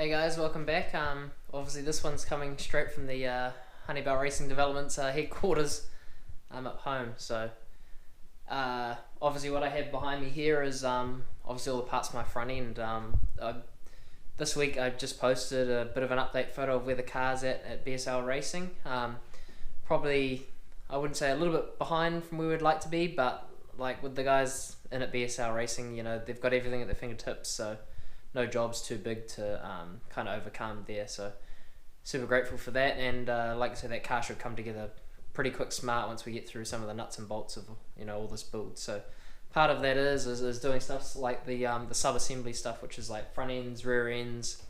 Hey guys, welcome back. Obviously this one's coming straight from the Honeybell Racing Developments headquarters at home. So obviously what I have behind me here is obviously all the parts of my front end. This week I just posted a bit of an update photo of where the car's at BSL Racing. Probably, I wouldn't say a little bit behind from where we'd like to be, but like with the guys in at BSL Racing, you know, they've got everything at their fingertips, so no job's too big to kind of overcome there. So super grateful for that, and like I said, that car should come together pretty quick smart once we get through some of the nuts and bolts of, you know, all this build. So part of that is doing stuff like the sub-assembly stuff, which is like front ends, rear ends,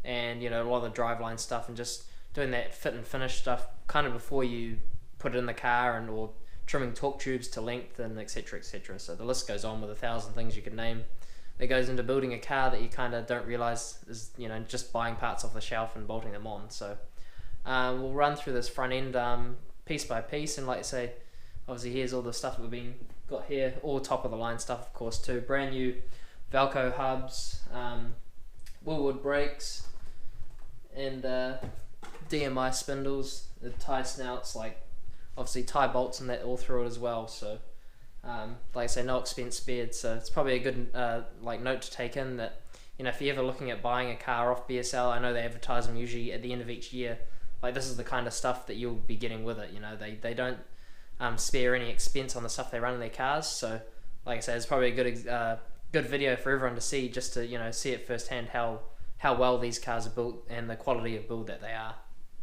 and, you know, a lot of the driveline stuff, and just doing that fit and finish stuff kind of before you put it in the car, and or trimming torque tubes to length, and etc, etc. So the list goes on with 1,000 things you could name that goes into building a car that you kind of don't realize is, you know, just buying parts off the shelf and bolting them on. So we'll run through this front end piece by piece, and like I say, obviously here's all the stuff that we've got here, all top of the line stuff of course too. Brand new Velcro hubs, Woolwood brakes, and DMI spindles, the tie snouts, like obviously tie bolts and that all through it as well. So like I say, no expense spared. So it's probably a good like note to take in, that, you know, if you're ever looking at buying a car off BSL, I know they advertise them usually at the end of each year. Like, this is the kind of stuff that you'll be getting with it. You know, they don't spare any expense on the stuff they run in their cars. So like I say, it's probably a good video for everyone to see, just to, you know, see it firsthand how well these cars are built and the quality of build that they are.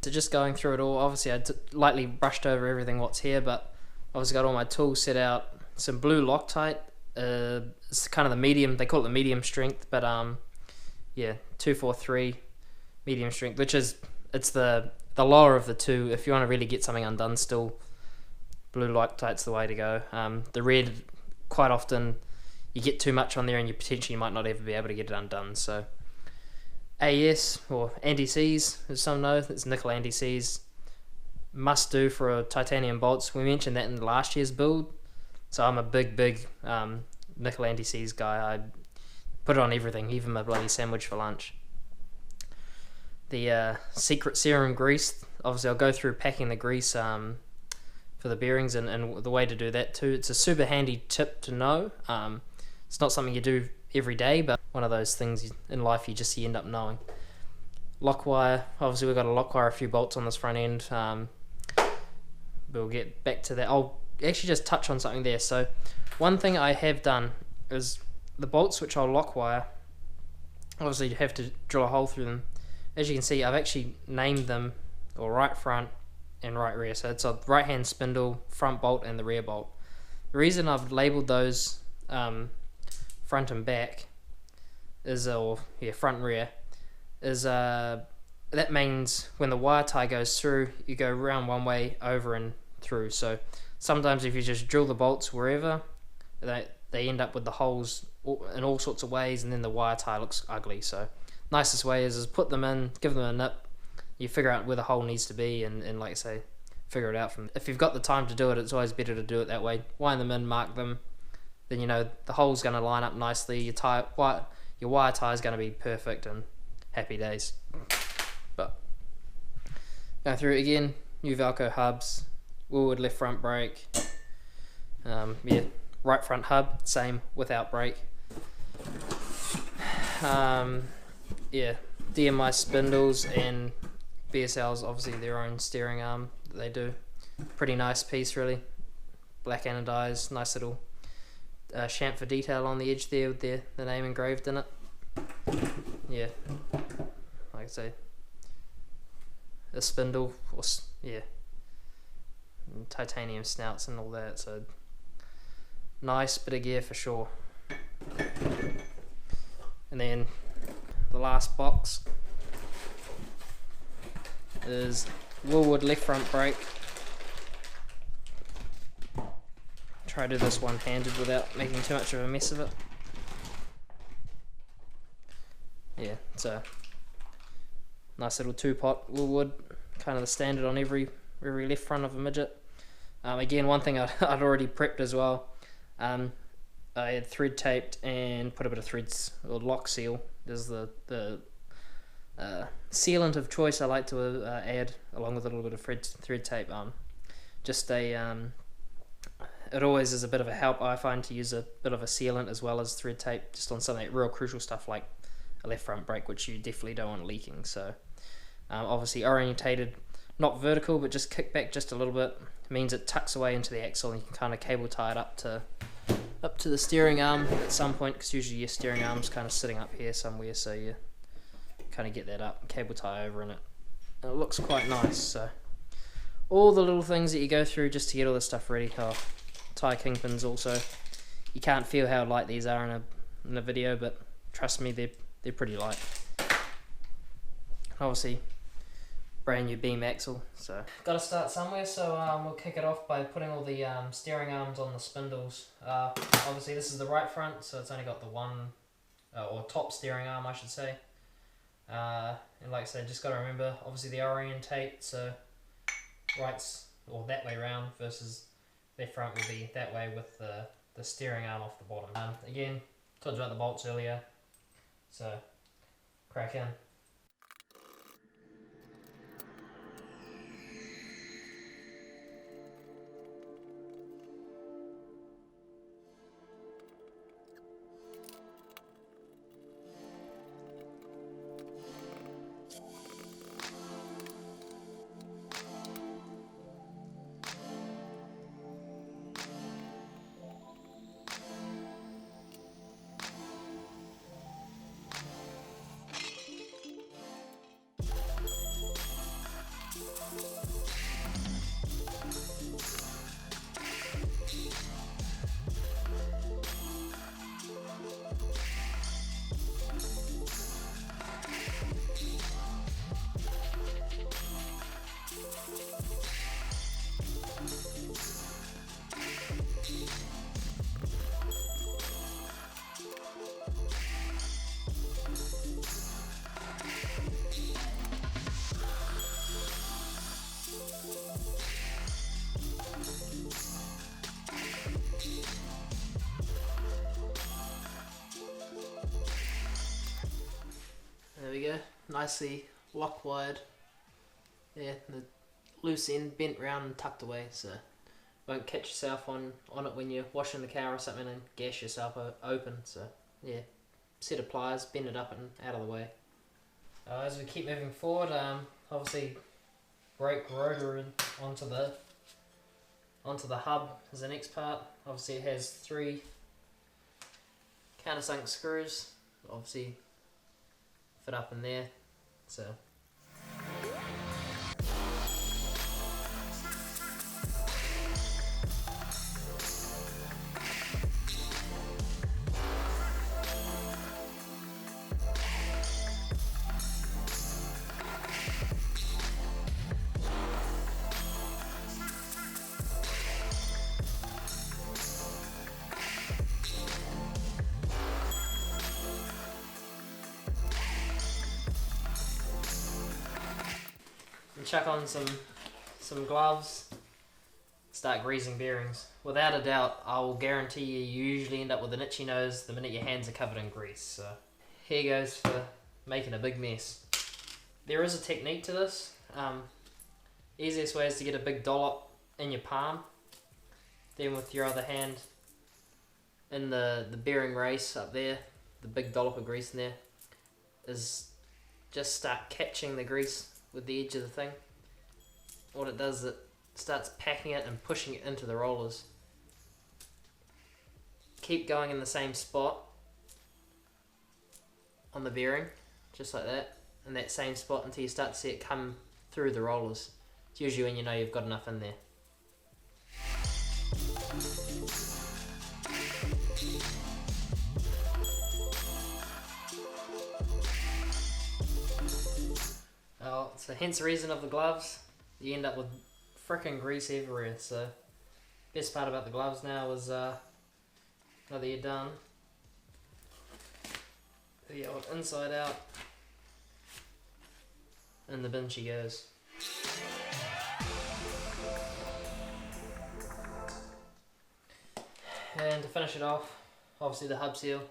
So just going through it all, obviously I lightly brushed over everything what's here, but obviously got all my tools set out. Some blue Loctite, it's kind of the medium, they call it the medium strength, but yeah, 243 medium strength, which is, it's the lower of the two. If you want to really get something undone still, blue Loctite's the way to go. The red, quite often you get too much on there and you potentially might not ever be able to get it undone. So AS, or anti-seize, as some know, it's nickel anti-seize, must do for titanium bolts. We mentioned that in last year's build. So I'm a big nickel anti-seize guy. I put it on everything, even my bloody sandwich for lunch. The secret serum grease, obviously I'll go through packing the grease for the bearings, and the way to do that too. It's a super handy tip to know. It's not something you do every day, but one of those things in life you end up knowing. Lock wire, obviously we've got to lock wire a few bolts on this front end. We'll get back to that. I'll actually just touch on something there. So one thing I have done is the bolts which I'll lock wire, obviously you have to drill a hole through them. As you can see, I've actually named them, or right front and right rear. So it's a right hand spindle, front bolt, and the rear bolt. The reason I've labelled those front and back is, front and rear, is that means when the wire tie goes through, you go around one way, over and through. So sometimes if you just drill the bolts wherever, they end up with the holes in all sorts of ways, and then the wire tie looks ugly. So nicest way is put them in, give them a nip, you figure out where the hole needs to be, and like I say, figure it out from. If you've got the time to do it, it's always better to do it that way. Wind them in, mark them, then you know the hole's going to line up nicely, your wire tie is going to be perfect, and happy days. But going through it again, new Velcro hubs, Woolwood left front brake, right front hub, same without brake. DMI spindles, and BSL's obviously their own steering arm that they do. Pretty nice piece really, black anodized, nice little chamfer detail on the edge there with the name engraved in it. Yeah, like I say, a spindle, and titanium snouts and all that, so nice bit of gear for sure. And then the last box is Woolwood left front brake. Try to do this one-handed without making too much of a mess of it. Yeah, it's a nice little two-pot Woolwood, kind of the standard on every left front of a Midget. Again, one thing I'd already prepped as well. I had thread taped and put a bit of threads, or lock seal. There's the sealant of choice I like to add, along with a little bit of thread tape. Just a it always is a bit of a help, I find, to use a bit of a sealant as well as thread tape, just on some of that real crucial stuff like a left front brake, which you definitely don't want leaking. So obviously orientated, not vertical, but just kick back just a little bit, means it tucks away into the axle, and you can kind of cable tie it up to the steering arm at some point, because usually your steering arm's kind of sitting up here somewhere, so you kind of get that up, cable tie over in it, and it looks quite nice. So all the little things that you go through just to get all this stuff ready. Tie kingpins also, you can't feel how light these are in a video, but trust me, they're pretty light. Obviously brand new beam axle, so gotta start somewhere. So we'll kick it off by putting all the steering arms on the spindles. Obviously this is the right front, so it's only got the one or top steering arm, I should say. And like I said, just gotta remember obviously the orientate, so right's or that way round versus left front will be that way with the steering arm off the bottom. Again, told you about the bolts earlier, so crack in. There we go, nicely lock wired. Yeah, the loose end bent round and tucked away, so won't catch yourself on it when you're washing the car or something and gash yourself open. So yeah, set of pliers, bend it up and out of the way. As we keep moving forward, obviously brake rotor onto the hub is the next part. Obviously it has 3 countersunk screws, obviously fit up in there, so chuck on some gloves, start greasing bearings. Without a doubt, I will guarantee you usually end up with an itchy nose the minute your hands are covered in grease. So here goes for making a big mess. There is a technique to this. Easiest way is to get a big dollop in your palm, then with your other hand in the bearing race up there, the big dollop of grease in there, is just start catching the grease with the edge of the thing. What it does is it starts packing it and pushing it into the rollers. Keep going in the same spot on the bearing, just like that, in that same spot until you start to see it come through the rollers. It's usually when you know you've got enough in there. So hence the reason of the gloves, you end up with frickin' grease everywhere. So best part about the gloves now is now that you're done, the old inside out, and the bin she goes. And to finish it off, obviously the hub seal,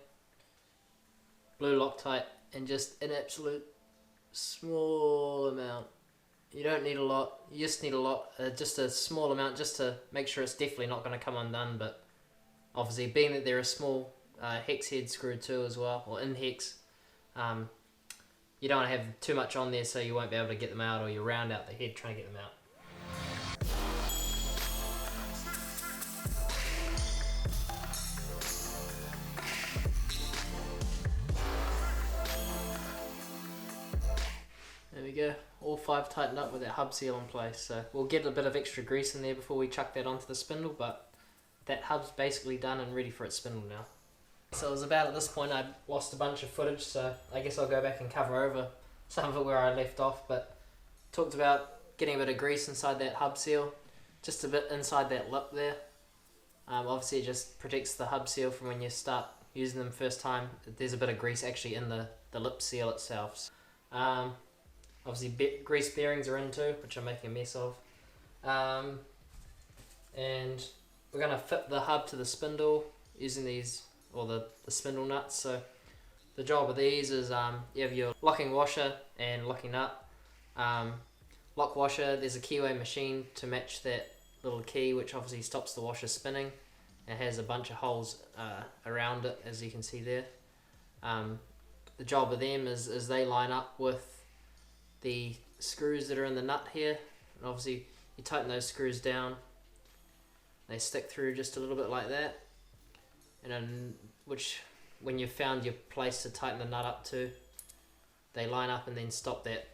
blue Loctite, and just an absolute small amount. You don't need a lot. You just need a lot, just a small amount, just to make sure it's definitely not going to come undone. But obviously, being that they're a small hex head screw too as well, or in hex, you don't want to have too much on there, so you won't be able to get them out, or you round out the head trying to get them out. There we go, all 5 tightened up with that hub seal in place. So we'll get a bit of extra grease in there before we chuck that onto the spindle, but that hub's basically done and ready for its spindle now. So it was about at this point I lost a bunch of footage, so I guess I'll go back and cover over some of it where I left off, but talked about getting a bit of grease inside that hub seal, just a bit inside that lip there. Obviously it just protects the hub seal from when you start using them first time. There's a bit of grease actually in the lip seal itself. Obviously grease bearings are in too, which I'm making a mess of. And we're going to fit the hub to the spindle using these, or the spindle nuts. So the job of these is you have your locking washer and locking nut. Lock washer, there's a keyway machine to match that little key, which obviously stops the washer spinning. It has a bunch of holes around it, as you can see there. The job of them is they line up with the screws that are in the nut here, and obviously you tighten those screws down, they stick through just a little bit like that, and then when you've found your place to tighten the nut up to, they line up and then stop that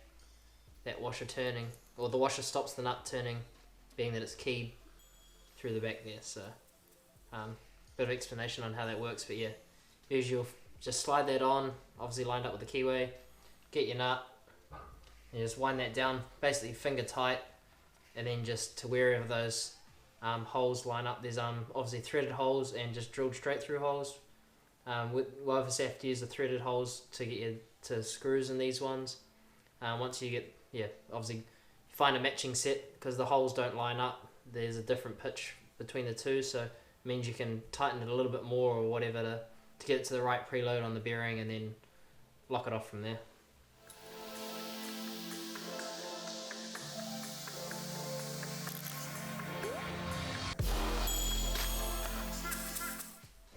washer turning, or the washer stops the nut turning, being that it's keyed through the back there. So bit of explanation on how that works, but yeah, usually you'll just slide that on, obviously lined up with the keyway, get your nut, and you just wind that down, basically finger tight, and then just to wherever those holes line up, there's obviously threaded holes and just drilled straight through holes. We'll obviously have to use the threaded holes to get you to screws in these ones. Once you get, obviously find a matching set, because the holes don't line up, there's a different pitch between the two, so it means you can tighten it a little bit more or whatever to get it to the right preload on the bearing, and then lock it off from there.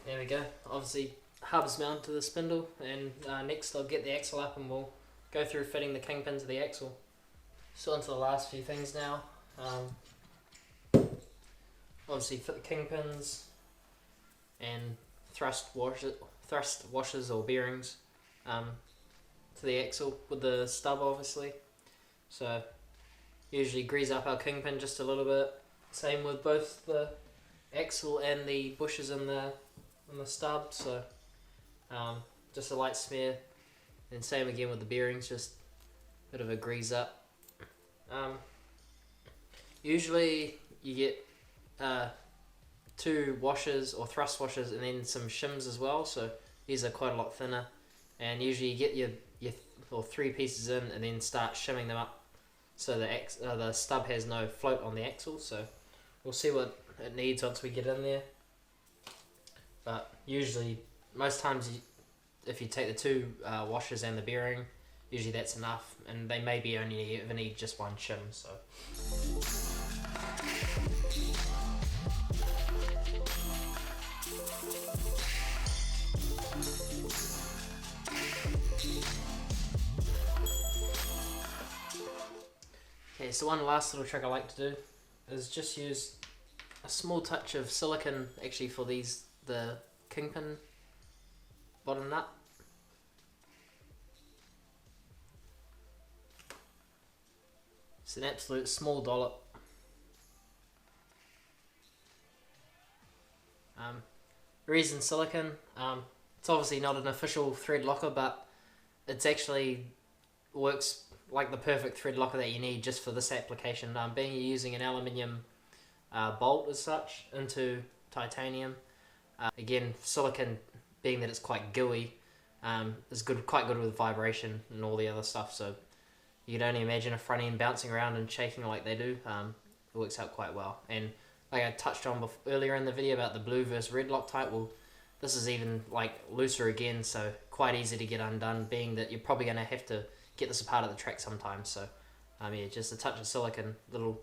There we go, obviously hub's mounted to the spindle, and next I'll get the axle up and we'll go through fitting the kingpins of the axle. So onto the last few things now. Obviously fit the kingpins and thrust washers or bearings to the axle with the stub obviously. So usually grease up our kingpin just a little bit. Same with both the axle and the bushes in the stub, so just a light smear, and same again with the bearings, just a bit of a grease up. Usually you get 2 washers or thrust washers and then some shims as well, so these are quite a lot thinner, and usually you get your 3 pieces in and then start shimming them up so the stub has no float on the axle. So we'll see what it needs once we get in there, but usually most times if you take the 2 washers and the bearing, usually that's enough, and they maybe only ever need just 1 shim. So okay, so one last little trick I like to do is just use a small touch of silicone actually for the kingpin bottom nut. It's an absolute small dollop. The reason silicone, it's obviously not an official thread locker, but it's actually works like the perfect thread locker that you need just for this application. Being you're using an aluminium bolt as such into titanium, again silicone, being that it's quite gooey, is quite good with vibration and all the other stuff. So you can only imagine a front end bouncing around and shaking like they do. It works out quite well. And like I touched on earlier in the video about the blue versus red Loctite, well, this is even like looser again, so quite easy to get undone, being that you're probably going to have to get this apart at the track sometimes. So yeah, just a touch of silicone, little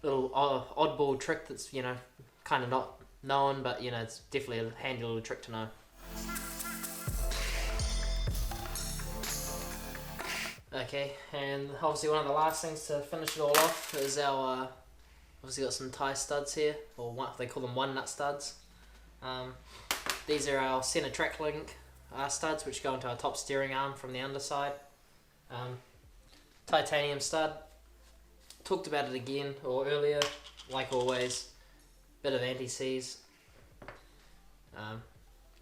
oddball trick that's, you know, kind of not known, but you know, it's definitely a handy little trick to know. Okay, and obviously one of the last things to finish it all off is our obviously got some tie studs here, or they call them one nut studs. These are our center track link studs, which go into our top steering arm from the underside. Titanium stud. Talked about it again or earlier, like always. Bit of anti-seize.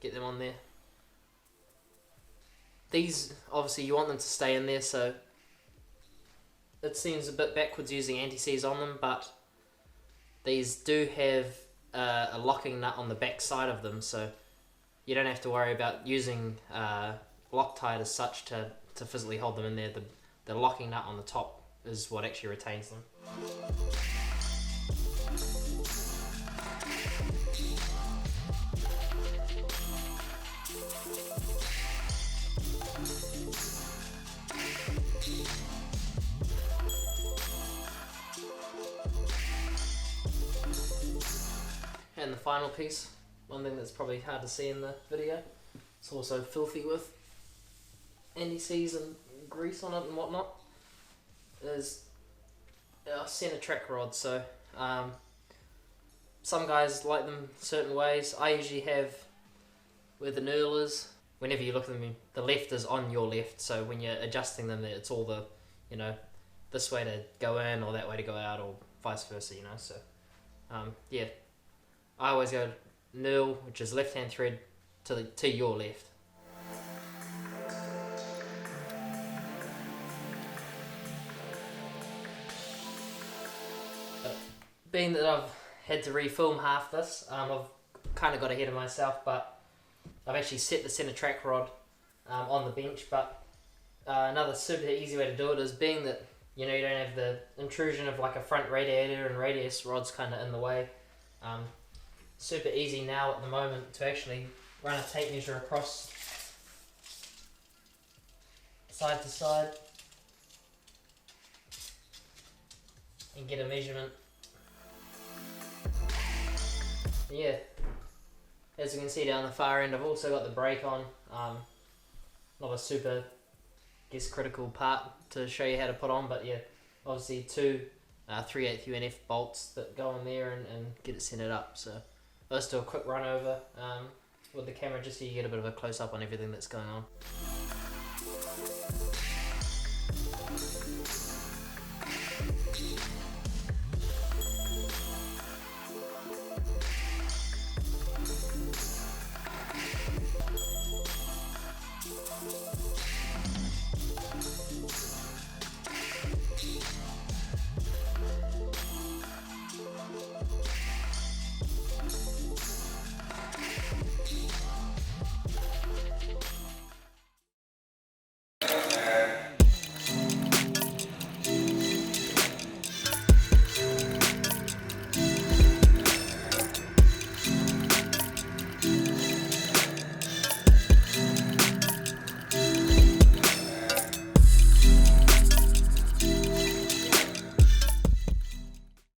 Get them on there. These, obviously you want them to stay in there, so it seems a bit backwards using anti-seize on them, but these do have a locking nut on the back side of them, so you don't have to worry about using Loctite as such to physically hold them in there. The locking nut on the top is what actually retains them. And the final piece, one thing that's probably hard to see in the video, it's also filthy with anti-seize and grease on it and whatnot, is our center track rod. So some guys like them certain ways. I usually have where the knurl is. Whenever you look at them, the left is on your left, so when you're adjusting them, it's all the, you know, this way to go in or that way to go out, or vice versa, you know. So yeah, I always go knurl, which is left hand thread, to your left. Being that I've had to refilm half this, I've kind of got ahead of myself, but I've actually set the center track rod on the bench. But another super easy way to do it is, being that, you know, you don't have the intrusion of like a front radiator and radius rods kind of in the way. Super easy now at the moment to actually run a tape measure across side to side and get a measurement. Yeah, as you can see down the far end, I've also got the brake on. Not a super, critical part to show you how to put on, but yeah, obviously two 3/8 UNF bolts that go in there and get it centered up. So let's do a quick run over with the camera just so you get a bit of a close up on everything that's going on.